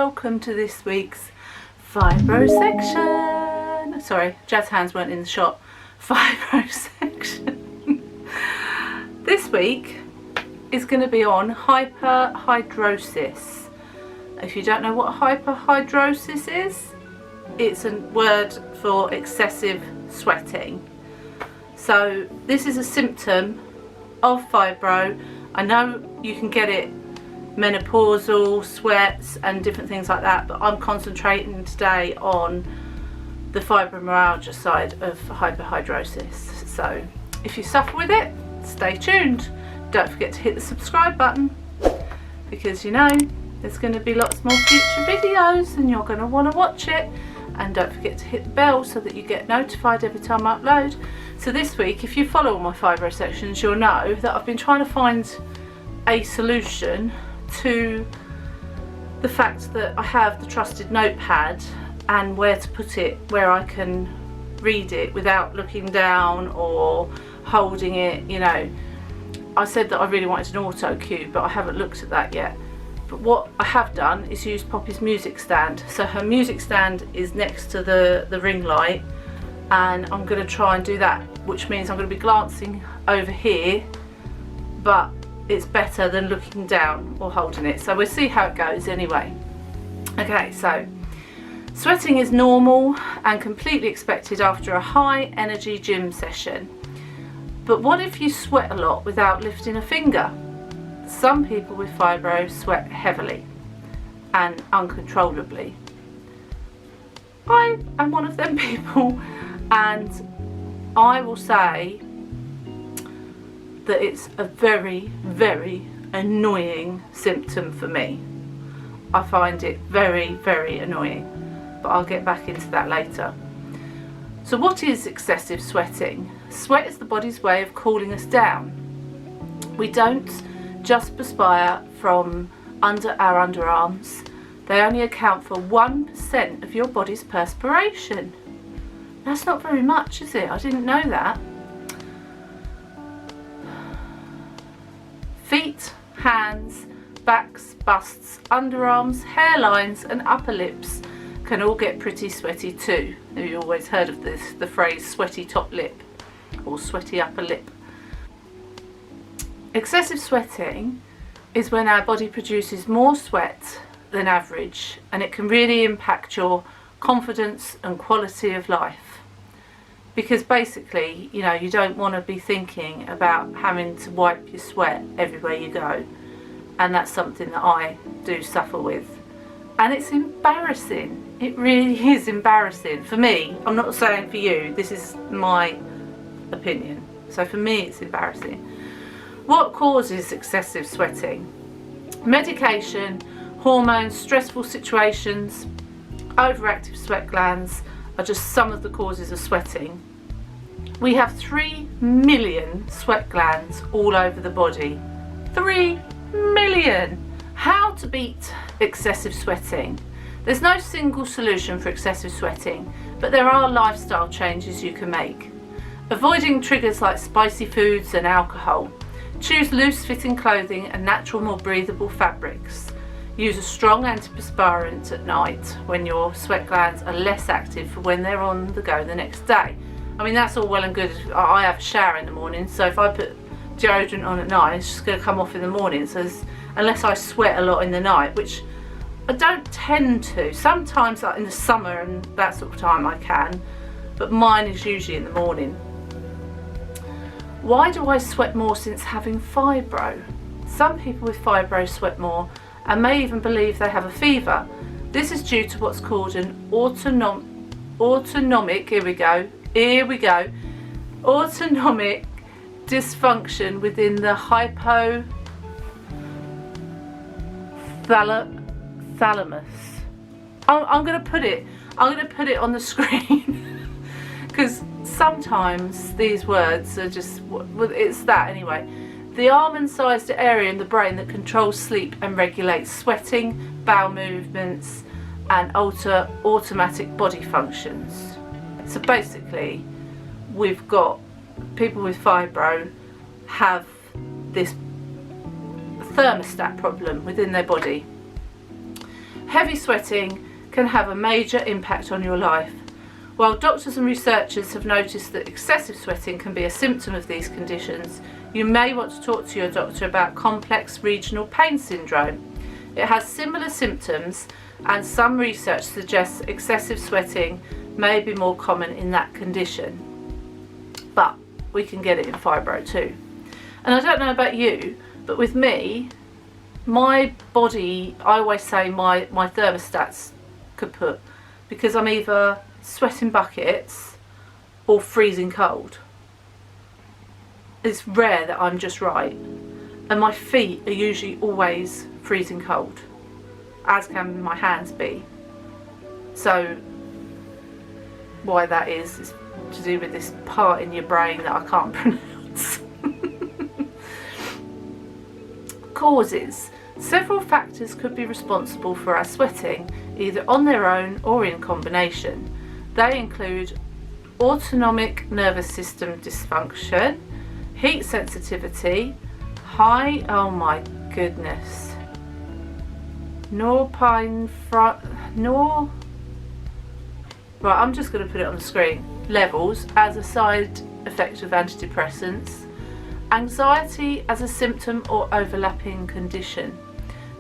welcome to this week's fibro section. Sorry, jazz hands weren't in the shot. Fibro section. This week is going to be on hyperhidrosis. If you don't know what hyperhidrosis is, it's a word for excessive sweating. So this is a symptom of fibro. I know you can get it menopausal, sweats and different things like that, but I'm concentrating today on the fibromyalgia side of hyperhidrosis. So if you suffer with it, stay tuned. Don't forget to hit the subscribe button, because you know there's going to be lots more future videos and you're going to want to watch it. And don't forget to hit the bell so that you get notified every time I upload. So this week, if you follow all my fibro sections, you'll know that I've been trying to find a solution to the fact that I have the trusted notepad and where to put it, where I can read it without looking down or holding it. You know, I said that I really wanted an auto cue, but I haven't looked at that yet. But what I have done is use Poppy's music stand. So her music stand is next to the ring light, and I'm going to try and do that, which means I'm going to be glancing over here, but it's better than looking down or holding it. So we'll see how it goes anyway. Okay, so sweating is normal and completely expected after a high energy gym session. But what if you sweat a lot without lifting a finger? Some people with fibro sweat heavily and uncontrollably. I am one of them people, and I will say that it's a very, very annoying symptom for me. I find it very, very annoying, but I'll get back into that later. So what is excessive sweating? Sweat is the body's way of cooling us down. We don't just perspire from under our underarms. They only account for 1% of your body's perspiration. That's not very much, is it? I didn't know that. Feet, hands, backs, busts, underarms, hairlines and upper lips can all get pretty sweaty too. You've always heard of this, the phrase sweaty top lip or sweaty upper lip. Excessive sweating is when our body produces more sweat than average, and it can really impact your confidence and quality of life. Because basically, you know, you don't want to be thinking about having to wipe your sweat everywhere you go. And that's something that I do suffer with. And it's embarrassing. It really is embarrassing. For me, I'm not saying for you, this is my opinion. So for me, it's embarrassing. What causes excessive sweating? Medication, hormones, stressful situations, overactive sweat glands are just some of the causes of sweating. We have 3 million sweat glands all over the body. 3 million! How to beat excessive sweating? There's no single solution for excessive sweating, but there are lifestyle changes you can make. Avoiding triggers like spicy foods and alcohol. Choose loose-fitting clothing and natural, more breathable fabrics. Use a strong antiperspirant at night when your sweat glands are less active for when they're on the go the next day. I mean, that's all well and good. I have a shower in the morning, so if I put deodorant on at night, it's just going to come off in the morning. So unless I sweat a lot in the night, which I don't tend to. Sometimes, like in the summer and that sort of time, I can, but mine is usually in the morning. Why do I sweat more since having fibro? Some people with fibro sweat more and may even believe they have a fever. This is due to what's called an autonomic, autonomic dysfunction within the hypothalamus. I'm going to put it on the screen because sometimes these words are just, it's that anyway. The almond-sized area in the brain that controls sleep and regulates sweating, bowel movements and automatic body functions. So basically, we've got people with fibro have this thermostat problem within their body. Heavy sweating can have a major impact on your life. While doctors and researchers have noticed that excessive sweating can be a symptom of these conditions, you may want to talk to your doctor about complex regional pain syndrome. It has similar symptoms, and some research suggests excessive sweating may be more common in that condition. But we can get it in fibro too. And I don't know about you, but with me, my body, I always say my thermostat's kaput, because I'm either sweating buckets or freezing cold. It's rare that I'm just right, and my feet are usually always freezing cold, as can my hands be. So why that is to do with this part in your brain that I can't pronounce. Causes. Several factors could be responsible for our sweating, either on their own or in combination. They include autonomic nervous system dysfunction, heat sensitivity, right, I'm just going to put it on the screen. Levels as a side effect of antidepressants, anxiety as a symptom or overlapping condition.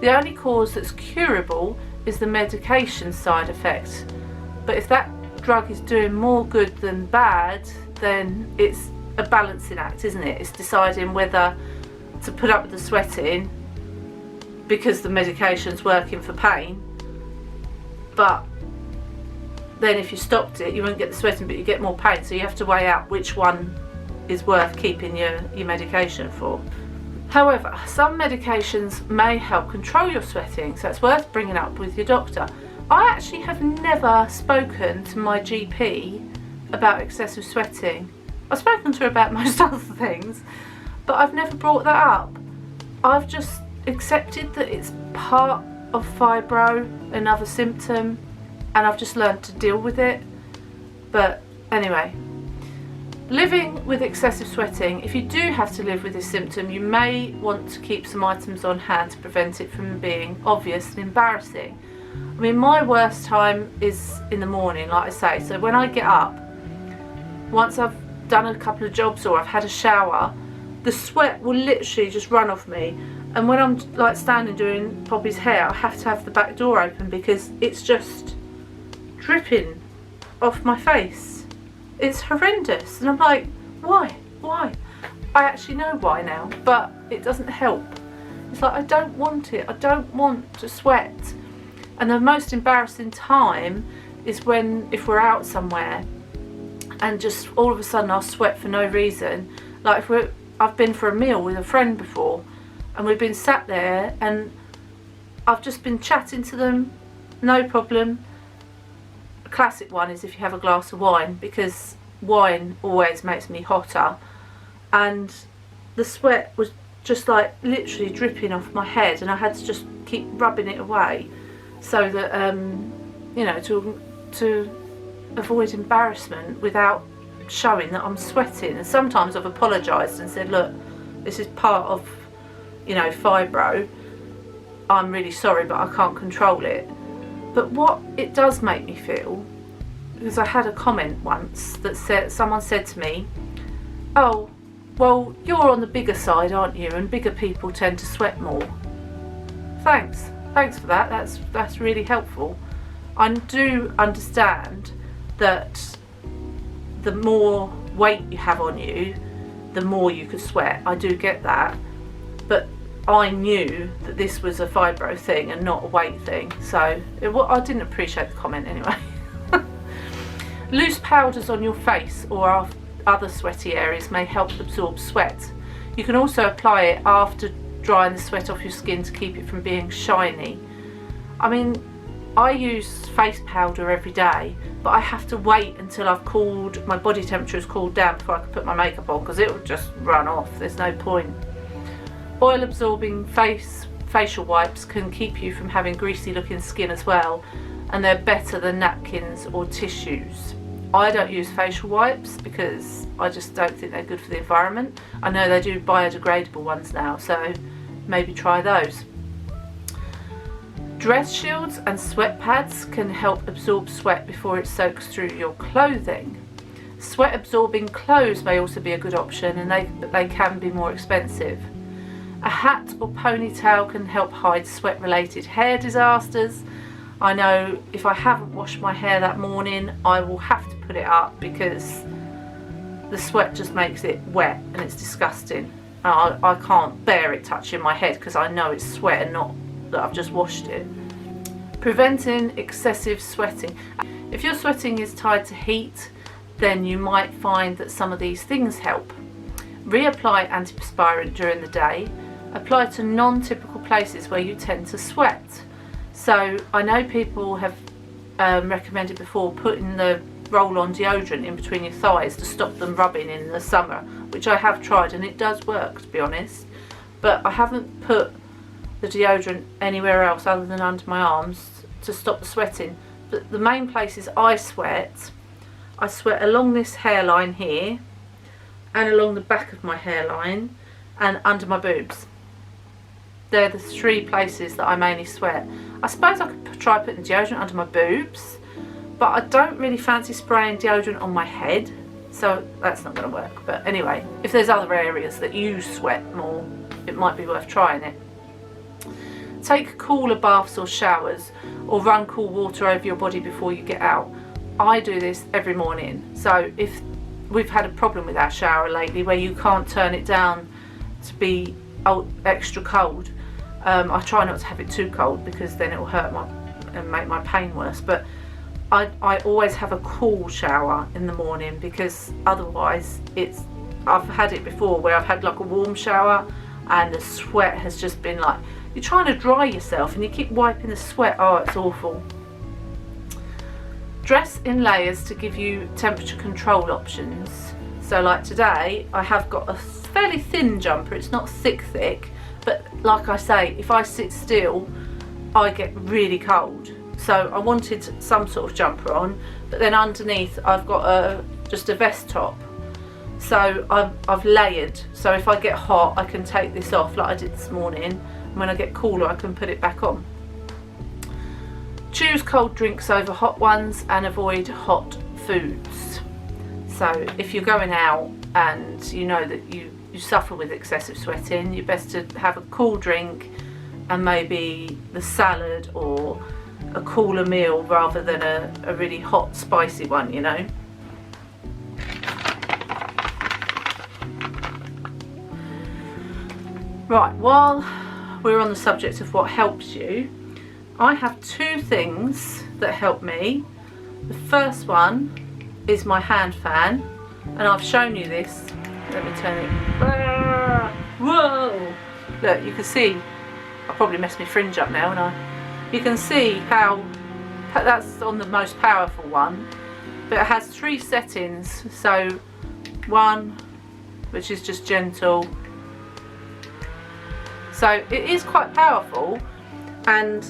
The only cause that's curable is the medication side effect, but if that drug is doing more good than bad, then it's a balancing act, isn't it? It's deciding whether to put up with the sweating because the medication's working for pain, but then if you stopped it you won't get the sweating but you get more pain, so you have to weigh out which one is worth keeping your medication for. However, some medications may help control your sweating, so it's worth bringing up with your doctor. I actually have never spoken to my GP about excessive sweating. I've spoken to her about most other things, but I've never brought that up. I've just accepted that it's part of fibro, another symptom, and I've just learned to deal with it. But anyway, living with excessive sweating, if you do have to live with this symptom, you may want to keep some items on hand to prevent it from being obvious and embarrassing. I mean, my worst time is in the morning, like I say, so when I get up, once I've done a couple of jobs or I've had a shower, the sweat will literally just run off me, and when I'm like standing doing Poppy's hair, I have to have the back door open because it's just dripping off my face. It's horrendous, and I'm like, why? I actually know why now, but it doesn't help. It's like, I don't want it, I don't want to sweat. And the most embarrassing time is if we're out somewhere and just all of a sudden I'll sweat for no reason. Like I've been for a meal with a friend before and we've been sat there and I've just been chatting to them, no problem. A classic one is if you have a glass of wine, because wine always makes me hotter, and the sweat was just like literally dripping off my head and I had to just keep rubbing it away so that you know, to avoid embarrassment without showing that I'm sweating. And sometimes I've apologised and said, look, this is part of, you know, fibro, I'm really sorry but I can't control it. But what it does make me feel, because I had a comment once that said, someone said to me, oh, well, you're on the bigger side, aren't you, and bigger people tend to sweat more. Thanks for that, that's really helpful. I do understand that the more weight you have on you, the more you could sweat. I do get that, but I knew that this was a fibro thing and not a weight thing, so I didn't appreciate the comment anyway. Loose powders on your face or other sweaty areas may help absorb sweat. You can also apply it after drying the sweat off your skin to keep it from being shiny. I mean, I use face powder every day, but I have to wait until my body temperature has cooled down before I can put my makeup on, because it will just run off, there's no point. Oil absorbing facial wipes can keep you from having greasy looking skin as well, and they're better than napkins or tissues. I don't use facial wipes because I just don't think they're good for the environment. I know they do biodegradable ones now, so maybe try those. Dress shields and sweat pads can help absorb sweat before it soaks through your clothing. Sweat absorbing clothes may also be a good option, and they can be more expensive. A hat or ponytail can help hide sweat related hair disasters. I know if I haven't washed my hair that morning, I will have to put it up because the sweat just makes it wet and it's disgusting. I can't bear it touching my head because I know it's sweat and not that I've just washed it. Preventing excessive sweating. If your sweating is tied to heat, then you might find that some of these things help. Reapply antiperspirant during the day. Apply to non-typical places where you tend to sweat. So I know people have recommended before putting the roll-on deodorant in between your thighs to stop them rubbing in the summer, which I have tried and it does work, to be honest. But I haven't put the deodorant anywhere else other than under my arms to stop the sweating. But the main places I sweat along this hairline here, and along the back of my hairline, and under my boobs. They're the three places that I mainly sweat. I suppose I could try putting deodorant under my boobs, but I don't really fancy spraying deodorant on my head, so that's not going to work. But anyway, if there's other areas that you sweat more, it might be worth trying it. Take cooler baths or showers, or run cool water over your body before you get out. I do this every morning. So if we've had a problem with our shower lately where you can't turn it down to be extra cold, I try not to have it too cold because then it will hurt and make my pain worse. But I always have a cool shower in the morning because otherwise I've had it before where I've had like a warm shower and the sweat has just been like, you're trying to dry yourself and you keep wiping the sweat. Oh, it's awful. Dress in layers to give you temperature control options. So like today, I have got a fairly thin jumper. It's not thick, but like I say, if I sit still, I get really cold. So I wanted some sort of jumper on, but then underneath I've got just a vest top. So I've layered, so if I get hot I can take this off like I did this morning, and when I get cooler I can put it back on. Choose cold drinks over hot ones and avoid hot foods. So if you're going out and you know that you suffer with excessive sweating, you're best to have a cool drink and maybe the salad or a cooler meal rather than a really hot spicy one, you know. Right, while we're on the subject of what helps you, I have two things that help me. The first one is my hand fan, and I've shown you this. Let me turn it. Whoa! Look, you can see, I probably messed my fringe up now, and you can see how that's on the most powerful one, but it has 3 settings. So one, which is just gentle. So it is quite powerful, and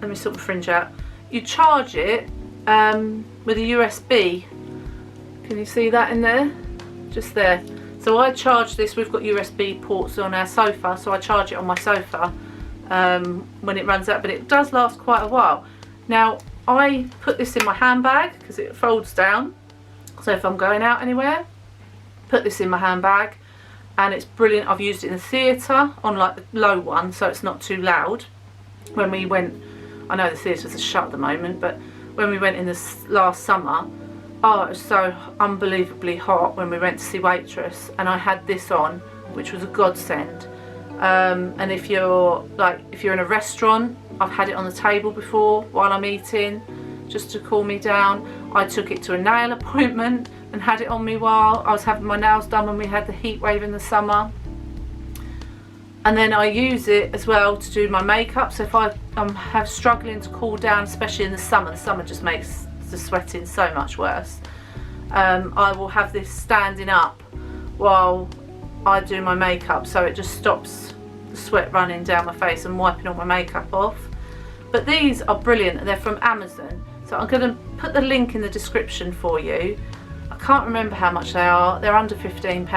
let me sort the fringe out. You charge it with a USB. Can you see that in there? Just there. So I charge this, we've got USB ports on our sofa, so I charge it on my sofa when it runs out, but it does last quite a while. Now I put this in my handbag because it folds down, so if I'm going out anywhere, put this in my handbag, and it's brilliant. I've used it in the theatre on like the low one so it's not too loud. When we went, I know the theatres are shut at the moment, but when we went in this last summer, oh, it was so unbelievably hot when we went to see Waitress, and I had this on, which was a godsend. And if you're in a restaurant, I've had it on the table before while I'm eating, just to cool me down. I took it to a nail appointment and had it on me while I was having my nails done when we had the heat wave in the summer. And then I use it as well to do my makeup. So if I'm struggling to cool down, especially in the summer just makes the sweating so much worse. I will have this standing up while I do my makeup, so it just stops the sweat running down my face and wiping all my makeup off. But these are brilliant. They're from Amazon, so I'm going to put the link in the description for you. I can't remember how much they are. They're under £15.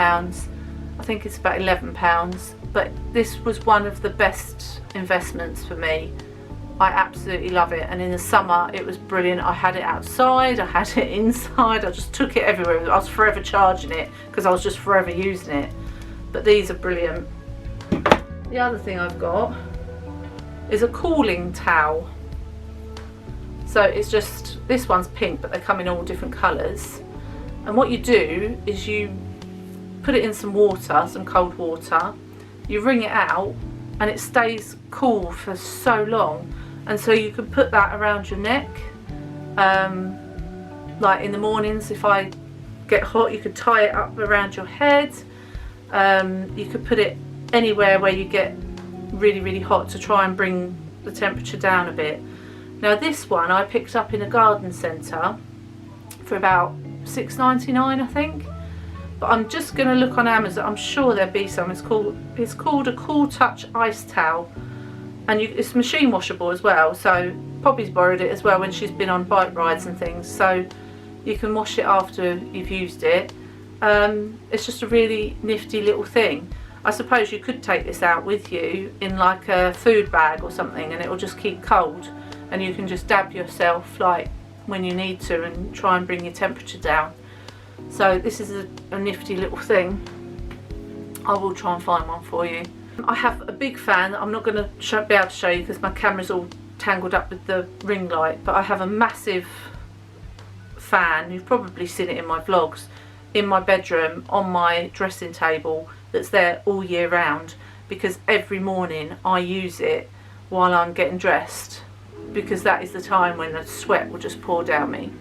I think it's about £11, but this was one of the best investments for me I absolutely love it, and in the summer it was brilliant. I had it outside, I had it inside, I just took it everywhere. I was forever charging it because I was just forever using it. But these are brilliant. The other thing I've got is a cooling towel. So it's just, this one's pink, but they come in all different colours. And what you do is you put it in some water, some cold water, you wring it out, and it stays cool for so long. And so you can put that around your neck, like in the mornings if I get hot, you could tie it up around your head. You could put it anywhere where you get really, really hot to try and bring the temperature down a bit. Now this one I picked up in a garden centre for about $6.99 I think, but I'm just going to look on Amazon. I'm sure there'll be some. It's called a Cool Touch Ice Towel, and it's machine washable as well. So Poppy's borrowed it as well when she's been on bike rides and things, so you can wash it after you've used it. It's just a really nifty little thing. I suppose you could take this out with you in like a food bag or something, and it will just keep cold, and you can just dab yourself like when you need to and try and bring your temperature down. So this is a nifty little thing. I will try and find one for you. I have a big fan that I'm not going to be able to show you because my camera's all tangled up with the ring light, but I have a massive fan, you've probably seen it in my vlogs, in my bedroom on my dressing table, that's there all year round, because every morning I use it while I'm getting dressed, because that is the time when the sweat will just pour down me.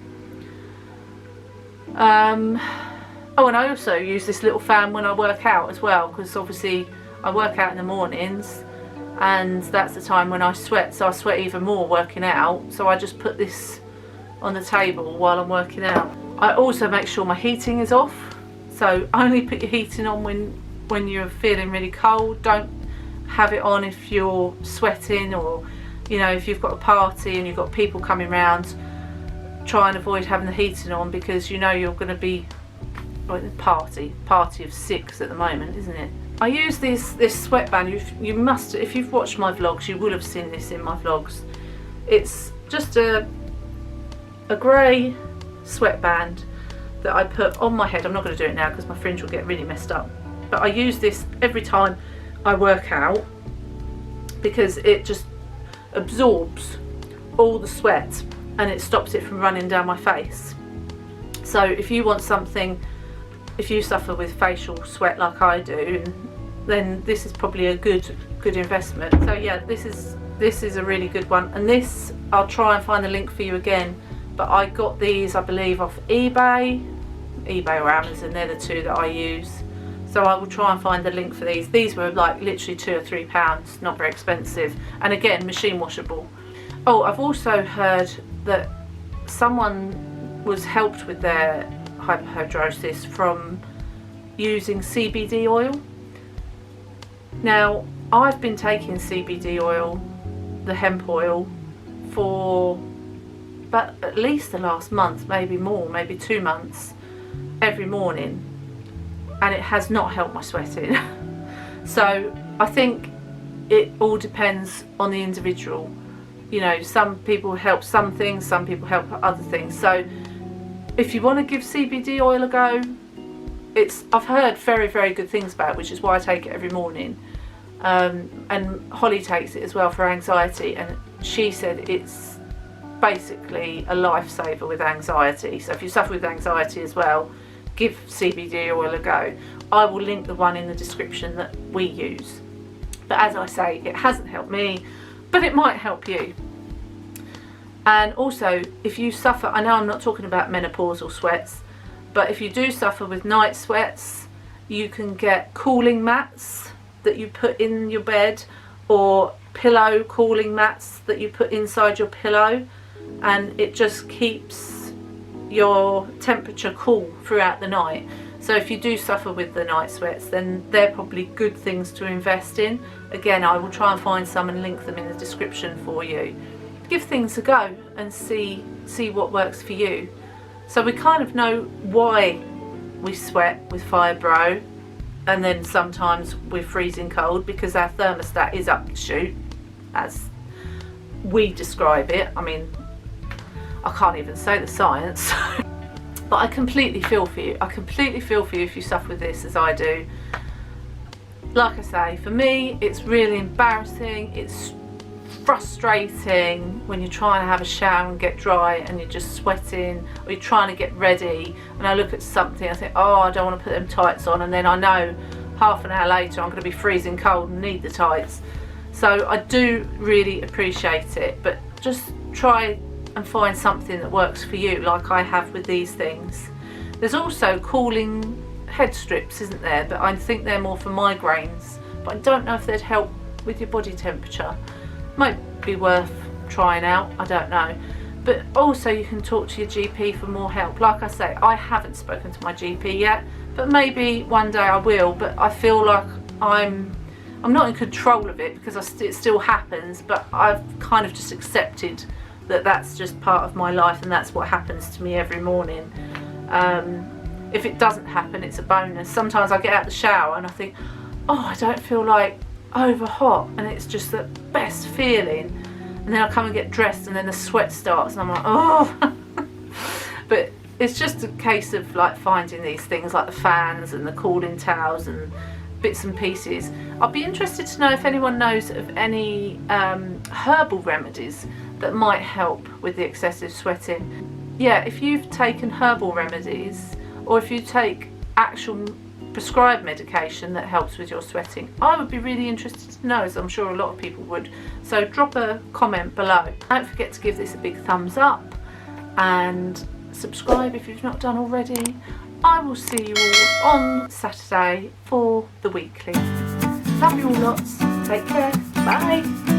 Oh, and I also use this little fan when I work out as well, because obviously I work out in the mornings and that's the time when I sweat, so I sweat even more working out, so I just put this on the table while I'm working out. I also make sure my heating is off, so only put your heating on when you're feeling really cold. Don't have it on if you're sweating, or you know, if you've got a party and you've got people coming round. Try and avoid having the heating on, because you know you're going to be, well, party of 6 at the moment, isn't it? I use this sweatband. You must, if you've watched my vlogs, you will have seen this in my vlogs. It's just a grey sweatband that I put on my head. I'm not going to do it now because my fringe will get really messed up, but I use this every time I work out because it just absorbs all the sweat and it stops it from running down my face. So if you want something, if you suffer with facial sweat like I do, then this is probably a good investment. So yeah, this is a really good one, and this, I'll try and find the link for you again, but I got these, I believe, off eBay or Amazon. They're the two that I use, so I will try and find the link for these. These were like literally £2 or £3, not very expensive, and again, machine washable. Oh, I've also heard that someone was helped with their hyperhidrosis from using CBD oil. Now, I've been taking CBD oil, the hemp oil, for but at least the last month, maybe more, maybe 2 months, every morning, and it has not helped my sweating. So I think it all depends on the individual. You know, some people help some things, some people help other things. So if you want to give CBD oil a go, I've heard very, very good things about it, which is why I take it every morning. And Holly takes it as well for anxiety, and she said it's basically a lifesaver with anxiety. So if you suffer with anxiety as well, give CBD oil a go. I will link the one in the description that we use. But as I say, it hasn't helped me, but it might help you. And also, if you suffer, I know I'm not talking about menopausal sweats, but if you do suffer with night sweats, you can get cooling mats that you put in your bed, or pillow cooling mats that you put inside your pillow, and it just keeps your temperature cool throughout the night. So if you do suffer with the night sweats, then they're probably good things to invest in. Again, I will try and find some and link them in the description for you. Give things a go and see what works for you. So we kind of know why we sweat with fibro, and then sometimes we're freezing cold because our thermostat is up the chute, as we describe it. I mean, I can't even say the science. But I completely feel for you. I completely feel for you if you suffer with this as I do. Like I say, for me, it's really embarrassing. It's frustrating when you're trying to have a shower and get dry and you're just sweating, or you're trying to get ready and I look at something, I think, oh, I don't want to put them tights on, and then I know half an hour later I'm going to be freezing cold and need the tights. So I do really appreciate it, but just try and find something that works for you, like I have with these things. There's also cooling head strips, isn't there, but I think they're more for migraines, but I don't know if they'd help with your body temperature. Might be worth trying out, I don't know. But also you can talk to your GP for more help. Like I say, I haven't spoken to my GP yet, but maybe one day I will. But I feel like I'm not in control of it, because it still happens, but I've kind of just accepted that that's just part of my life and that's what happens to me every morning. If it doesn't happen, it's a bonus. Sometimes I get out the shower and I think, oh, I don't feel like over hot, and it's just the best feeling, and then I come and get dressed and then the sweat starts and I'm like, oh. But it's just a case of like finding these things like the fans and the cooling towels and bits and pieces. I'd be interested to know if anyone knows of any herbal remedies that might help with the excessive sweating. Yeah, if you've taken herbal remedies, or if you take actual prescribed medication that helps with your sweating, I would be really interested to know, as I'm sure a lot of people would. So drop a comment below. Don't forget to give this a big thumbs up and subscribe if you've not done already. I will see you all on Saturday for the weekly. Love you all lots. Take care. Bye.